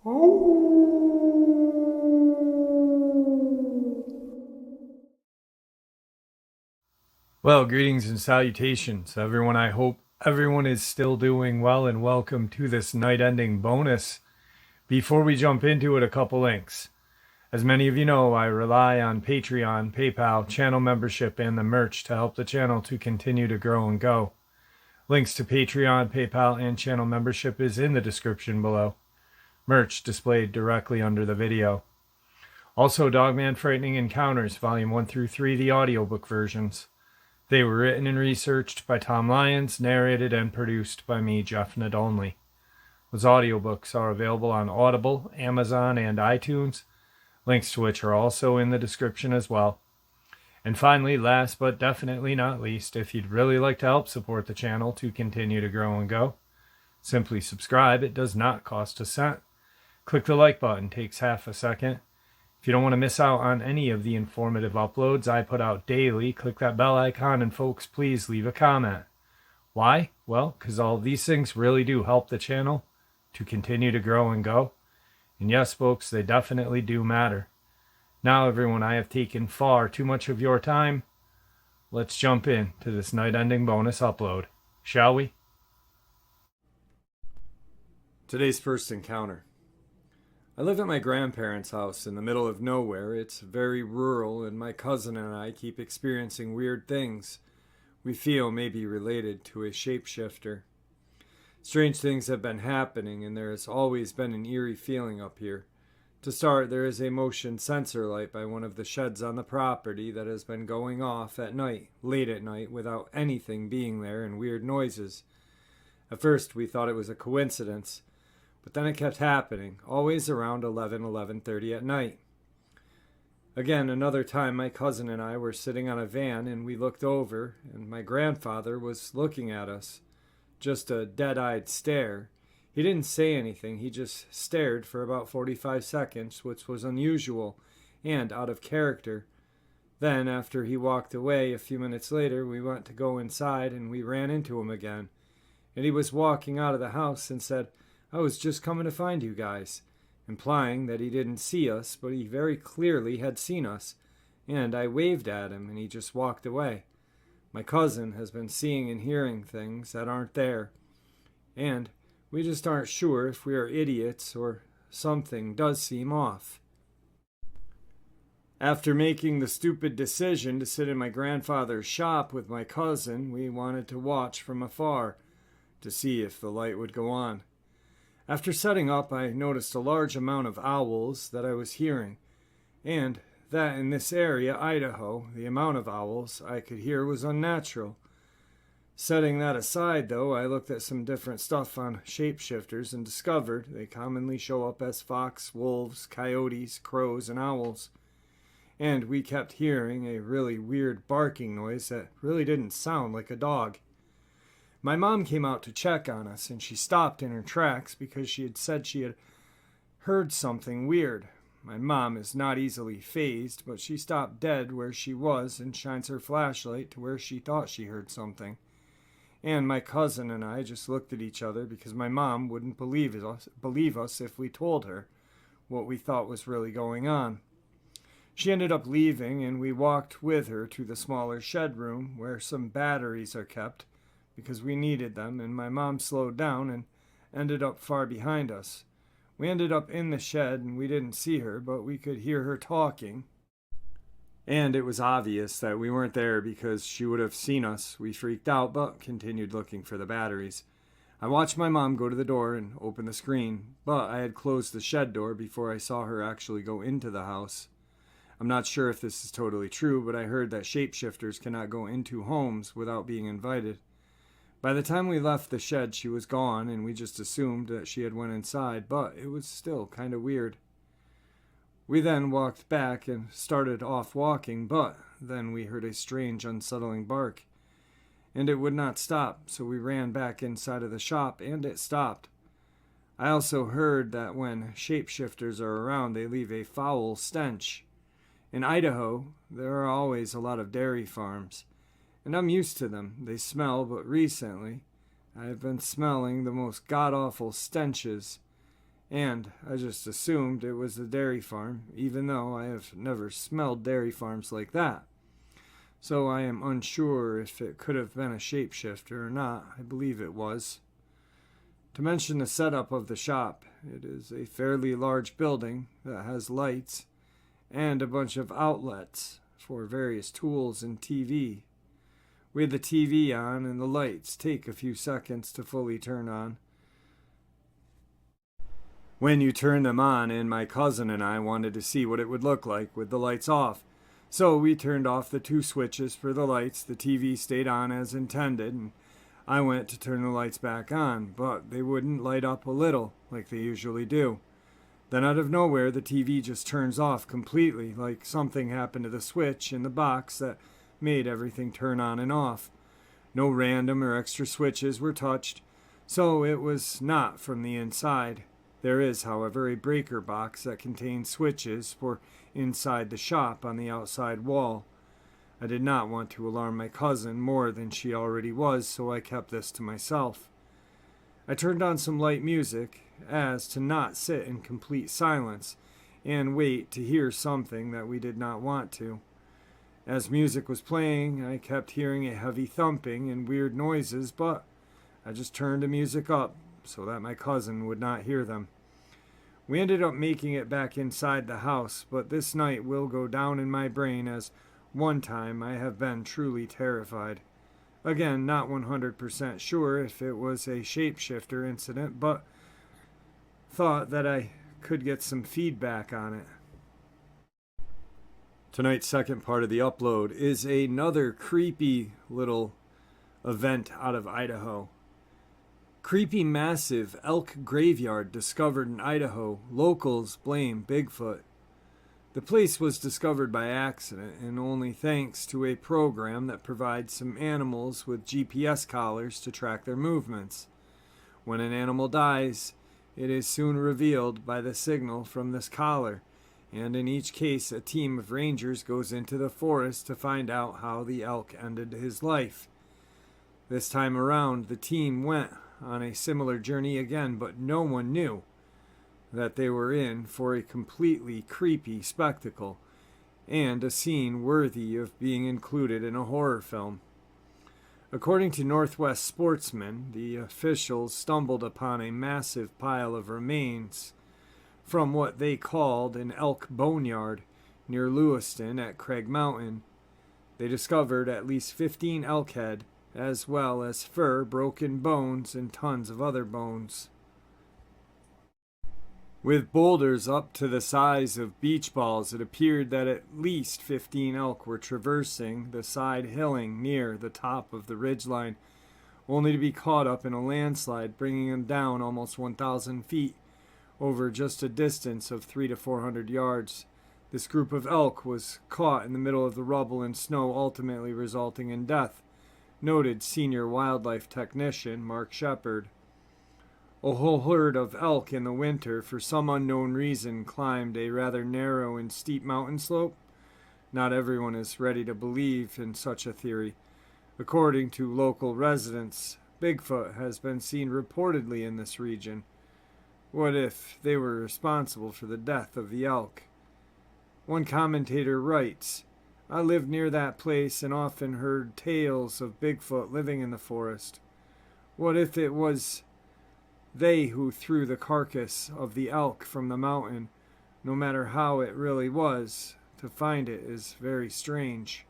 Well, greetings and salutations, everyone. I hope everyone is still doing well, and welcome to this night-ending bonus. Before we jump into it, a couple links. As many of you know, I rely on Patreon, PayPal, channel membership, and the merch to help the channel to continue to grow and go. Links to Patreon, PayPal, and channel membership is in the description below. Merch displayed directly under the video. Also, Dogman Frightening Encounters, Volume 1 through 3, the audiobook versions. They were written and researched by Tom Lyons, narrated and produced by me, Jeff Nadolny. Those audiobooks are available on Audible, Amazon, and iTunes, links to which are also in the description as well. And finally, last but definitely not least, if you'd really like to help support the channel to continue to grow and go, simply subscribe. It does not cost a cent. Click the like button, takes half a second. If you don't want to miss out on any of the informative uploads I put out daily, click that bell icon, and folks, please leave a comment. Why? Well, because all of these things really do help the channel to continue to grow and go. And yes, folks, they definitely do matter. Now, everyone, I have taken far too much of your time. Let's jump in to this night-ending bonus upload, shall we? Today's first encounter. I live at my grandparents' house in the middle of nowhere. It's very rural, and my cousin and I keep experiencing weird things we feel may be related to a shapeshifter. Strange things have been happening, and there has always been an eerie feeling up here. To start, there is a motion sensor light by one of the sheds on the property that has been going off at night, late at night, without anything being there and weird noises. At first, we thought it was a coincidence, but then it kept happening, always around 11:30 at night. Again, another time my cousin and I were sitting on a van and we looked over and my grandfather was looking at us. Just a dead-eyed stare. He didn't say anything, he just stared for about 45 seconds, which was unusual and out of character. Then, after he walked away, a few minutes later, we went to go inside and we ran into him again. And he was walking out of the house and said, "I was just coming to find you guys," implying that he didn't see us, but he very clearly had seen us, and I waved at him and he just walked away. My cousin has been seeing and hearing things that aren't there, and we just aren't sure if we are idiots or something does seem off. After making the stupid decision to sit in my grandfather's shop with my cousin, we wanted to watch from afar to see if the light would go on. After setting up, I noticed a large amount of owls that I was hearing, and that in this area, Idaho, the amount of owls I could hear was unnatural. Setting that aside, though, I looked at some different stuff on shapeshifters and discovered they commonly show up as fox, wolves, coyotes, crows, and owls. And we kept hearing a really weird barking noise that really didn't sound like a dog. My mom came out to check on us, and she stopped in her tracks because she had said she had heard something weird. My mom is not easily fazed, but she stopped dead where she was and shines her flashlight to where she thought she heard something. And my cousin and I just looked at each other because my mom wouldn't believe us if we told her what we thought was really going on. She ended up leaving, and we walked with her to the smaller shed room where some batteries are kept, because we needed them, and my mom slowed down and ended up far behind us. We ended up in the shed, and we didn't see her, but we could hear her talking. And it was obvious that we weren't there because she would have seen us. We freaked out, but continued looking for the batteries. I watched my mom go to the door and open the screen, but I had closed the shed door before I saw her actually go into the house. I'm not sure if this is totally true, but I heard that shapeshifters cannot go into homes without being invited. By the time we left the shed, she was gone, and we just assumed that she had went inside, but it was still kind of weird. We then walked back and started off walking, but then we heard a strange, unsettling bark, and it would not stop, so we ran back inside of the shop, and it stopped. I also heard that when shapeshifters are around, they leave a foul stench. In Idaho, there are always a lot of dairy farms, and I'm used to them. They smell, but recently I have been smelling the most god-awful stenches, and I just assumed it was the dairy farm, even though I have never smelled dairy farms like that. So I am unsure if it could have been a shapeshifter or not. I believe it was. To mention the setup of the shop, it is a fairly large building that has lights and a bunch of outlets for various tools and TV. We had the TV on and the lights take a few seconds to fully turn on. When you turn them on, and my cousin and I wanted to see what it would look like with the lights off. So we turned off the 2 switches for the lights, the TV stayed on as intended, and I went to turn the lights back on, but they wouldn't light up a little like they usually do. Then out of nowhere, the TV just turns off completely, like something happened to the switch in the box that made everything turn on and off. No random or extra switches were touched, so it was not from the inside. There is, however, a breaker box that contains switches for inside the shop on the outside wall. I did not want to alarm my cousin more than she already was, so I kept this to myself. I turned on some light music, as to not sit in complete silence and wait to hear something that we did not want to. As music was playing, I kept hearing a heavy thumping and weird noises, but I just turned the music up so that my cousin would not hear them. We ended up making it back inside the house, but this night will go down in my brain as one time I have been truly terrified. Again, not 100% sure if it was a shapeshifter incident, but thought that I could get some feedback on it. Tonight's second part of the upload is another creepy little event out of Idaho. Creepy massive elk graveyard discovered in Idaho. Locals blame Bigfoot. The place was discovered by accident and only thanks to a program that provides some animals with GPS collars to track their movements. When an animal dies, it is soon revealed by the signal from this collar, and in each case a team of rangers goes into the forest to find out how the elk ended his life. This time around, the team went on a similar journey again, but no one knew that they were in for a completely creepy spectacle and a scene worthy of being included in a horror film. According to Northwest Sportsman, the officials stumbled upon a massive pile of remains from what they called an elk boneyard near Lewiston at Craig Mountain. They discovered at least 15 elk head, as well as fur, broken bones, and tons of other bones. With boulders up to the size of beach balls, it appeared that at least 15 elk were traversing the side hilling near the top of the ridgeline, only to be caught up in a landslide, bringing them down almost 1,000 feet over just a distance of 300 to 400 yards. This group of elk was caught in the middle of the rubble and snow, ultimately resulting in death, noted senior wildlife technician Mark Shepard. A whole herd of elk in the winter, for some unknown reason, climbed a rather narrow and steep mountain slope. Not everyone is ready to believe in such a theory. According to local residents, Bigfoot has been seen reportedly in this region. What if they were responsible for the death of the elk? One commentator writes, "I lived near that place and often heard tales of Bigfoot living in the forest. What if it was they who threw the carcass of the elk from the mountain? No matter how it really was, to find it is very strange."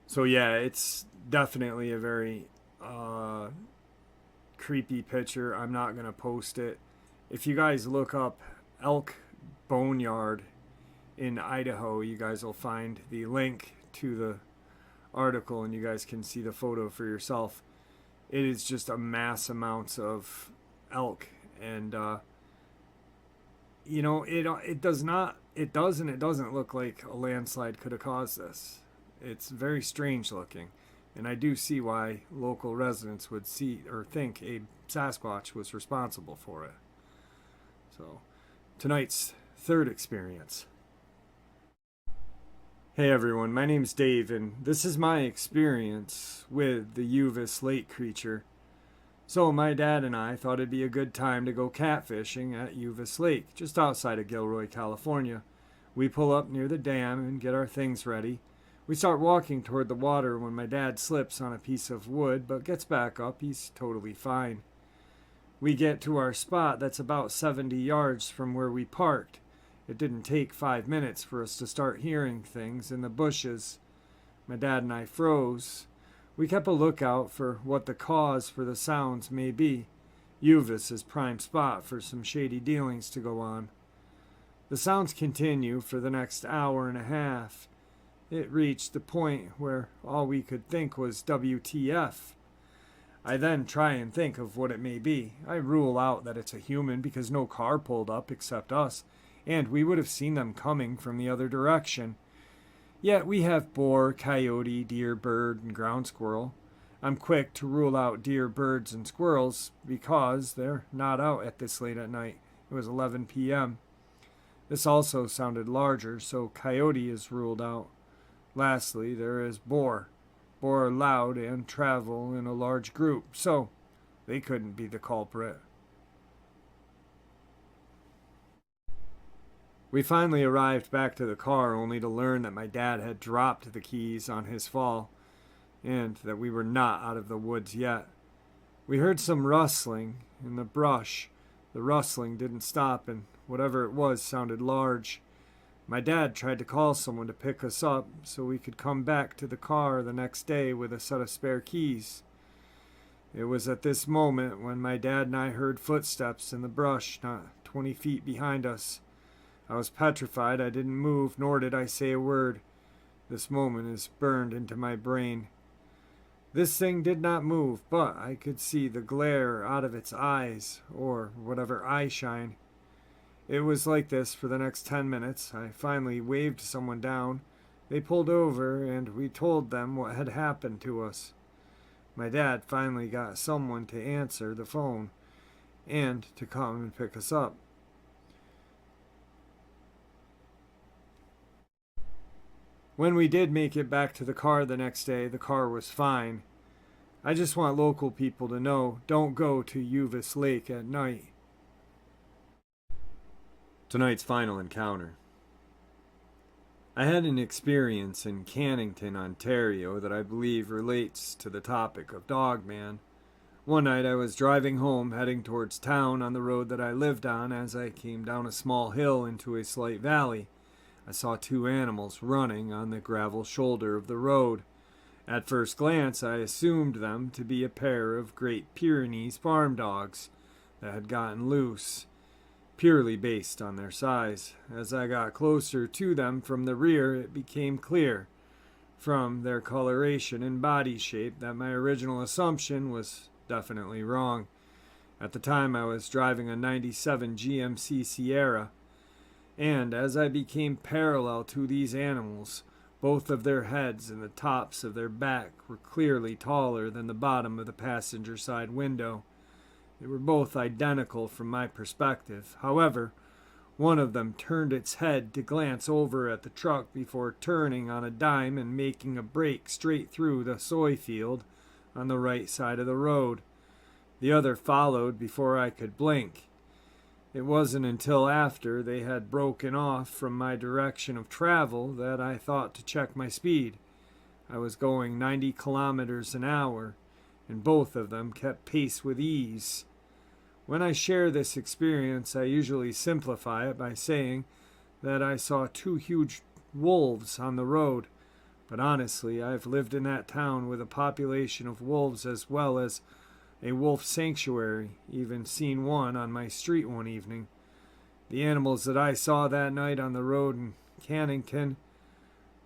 So yeah, it's definitely a very creepy picture. I'm not going to post it. If you guys look up elk boneyard in Idaho, you guys will find the link to the article and you guys can see the photo for yourself. It is just a mass amounts of elk, and it doesn't look like a landslide could have caused this. It's very strange looking, and I do see why local residents would see or think a Sasquatch was responsible for it. So, tonight's third experience. Hey everyone, my name's Dave, and this is my experience with the Juvis Lake creature. So my dad and I thought it'd be a good time to go catfishing at Juvis Lake, just outside of Gilroy, California. We pull up near the dam and get our things ready. We start walking toward the water when my dad slips on a piece of wood but gets back up. He's totally fine. We get to our spot that's about 70 yards from where we parked. It didn't take 5 minutes for us to start hearing things in the bushes. My dad and I froze. We kept a lookout for what the cause for the sounds may be. Juvis is prime spot for some shady dealings to go on. The sounds continue for the next hour and a half. It reached the point where all we could think was WTF. I then try and think of what it may be. I rule out that it's a human because no car pulled up except us, and we would have seen them coming from the other direction. Yet we have boar, coyote, deer, bird, and ground squirrel. I'm quick to rule out deer, birds, and squirrels because they're not out at this late at night. It was 11 p.m. This also sounded larger, so coyote is ruled out. Lastly, there is boar. Boar are loud and travel in a large group, so they couldn't be the culprit. We finally arrived back to the car only to learn that my dad had dropped the keys on his fall and that we were not out of the woods yet. We heard some rustling in the brush. The rustling didn't stop, and whatever it was sounded large. My dad tried to call someone to pick us up so we could come back to the car the next day with a set of spare keys. It was at this moment when my dad and I heard footsteps in the brush not 20 feet behind us. I was petrified. I didn't move, nor did I say a word. This moment is burned into my brain. This thing did not move, but I could see the glare out of its eyes, or whatever eye shine. It was like this for the next 10 minutes. I finally waved someone down. They pulled over, and we told them what had happened to us. My dad finally got someone to answer the phone and to come and pick us up. When we did make it back to the car the next day, the car was fine. I just want local people to know, don't go to Juvis Lake at night. Tonight's final encounter. I had an experience in Cannington, Ontario that I believe relates to the topic of Dogman. One night I was driving home heading towards town on the road that I lived on. As I came down a small hill into a slight valley, I saw two animals running on the gravel shoulder of the road. At first glance, I assumed them to be a pair of Great Pyrenees farm dogs that had gotten loose, purely based on their size. As I got closer to them from the rear, it became clear, from their coloration and body shape, that my original assumption was definitely wrong. At the time, I was driving a 97 GMC Sierra, and as I became parallel to these animals, both of their heads and the tops of their back were clearly taller than the bottom of the passenger side window. They were both identical from my perspective. However, one of them turned its head to glance over at the truck before turning on a dime and making a break straight through the soy field on the right side of the road. The other followed before I could blink. It wasn't until after they had broken off from my direction of travel that I thought to check my speed. I was going 90 kilometers an hour, and both of them kept pace with ease. When I share this experience, I usually simplify it by saying that I saw two huge wolves on the road. But honestly, I've lived in that town with a population of wolves as well as a wolf sanctuary, even seen one on my street one evening. The animals that I saw that night on the road in Cannington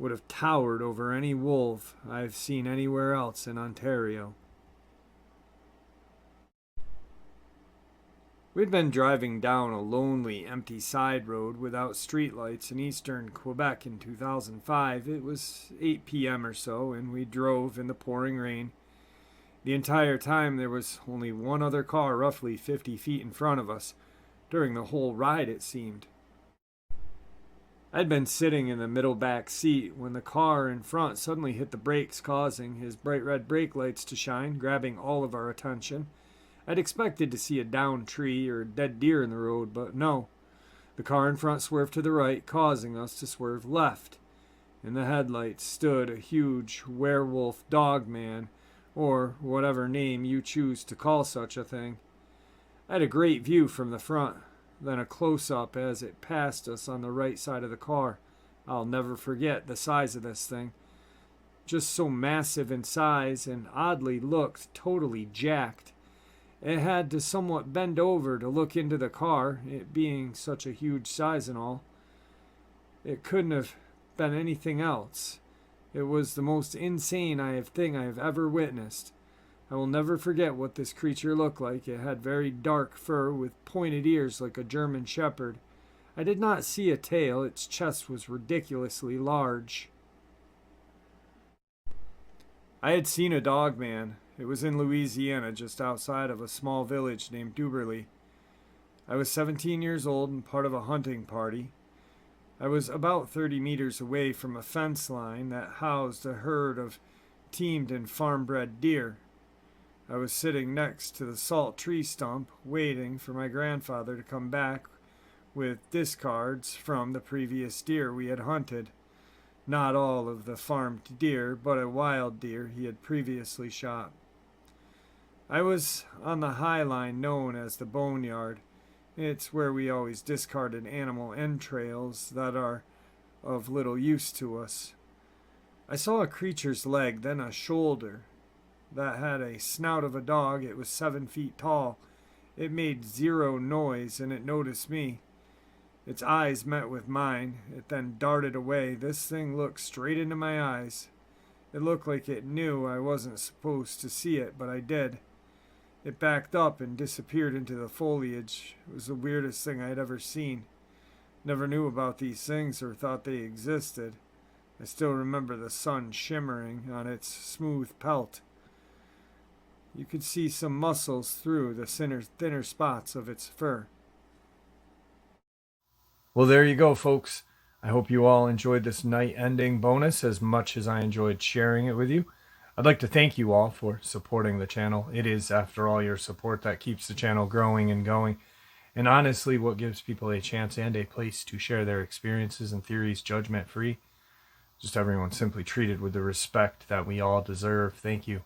would have towered over any wolf I've seen anywhere else in Ontario. We'd been driving down a lonely, empty side road without streetlights in eastern Quebec in 2005. It was 8 p.m. or so, and we drove in the pouring rain. The entire time there was only one other car roughly 50 feet in front of us. During the whole ride, it seemed. I'd been sitting in the middle back seat when the car in front suddenly hit the brakes, causing his bright red brake lights to shine, grabbing all of our attention. I'd expected to see a downed tree or a dead deer in the road, but no. The car in front swerved to the right, causing us to swerve left. In the headlights stood a huge werewolf dogman, or whatever name you choose to call such a thing. I had a great view from the front, then a close-up as it passed us on the right side of the car. I'll never forget the size of this thing. Just so massive in size and oddly looked totally jacked. It had to somewhat bend over to look into the car, it being such a huge size and all. It couldn't have been anything else. It was the most insane thing I have ever witnessed. I will never forget what this creature looked like. It had very dark fur with pointed ears like a German shepherd. I did not see a tail. Its chest was ridiculously large. I had seen a dogman. It was in Louisiana, just outside of a small village named Duberly. I was 17 years old and part of a hunting party. I was about 30 meters away from a fence line that housed a herd of teamed and farm-bred deer. I was sitting next to the salt tree stump, waiting for my grandfather to come back with discards from the previous deer we had hunted. Not all of the farmed deer, but a wild deer he had previously shot. I was on the high line known as the boneyard. It's where we always discarded animal entrails that are of little use to us. I saw a creature's leg, then a shoulder that had a snout of a dog. It was 7 feet tall. It made zero noise, and it noticed me. Its eyes met with mine. It then darted away. This thing looked straight into my eyes. It looked like it knew I wasn't supposed to see it, but I did. It backed up and disappeared into the foliage. It was the weirdest thing I had ever seen. Never knew about these things or thought they existed. I still remember the sun shimmering on its smooth pelt. You could see some muscles through the thinner spots of its fur. Well, there you go, folks. I hope you all enjoyed this night ending bonus as much as I enjoyed sharing it with you. I'd like to thank you all for supporting the channel. It is, after all, your support that keeps the channel growing and going, and honestly what gives people a chance and a place to share their experiences and theories judgment-free. Just everyone simply treated with the respect that we all deserve. Thank you.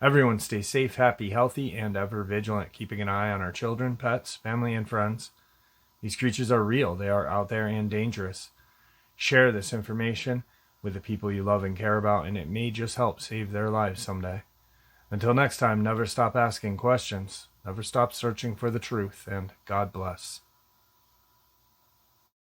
Everyone stay safe, happy, healthy, and ever vigilant, keeping an eye on our children, pets, family, and friends. These creatures are real. They are out there and dangerous. Share this information with the people you love and care about, and it may just help save their lives someday. Until next time, never stop asking questions, never stop searching for the truth, and God bless.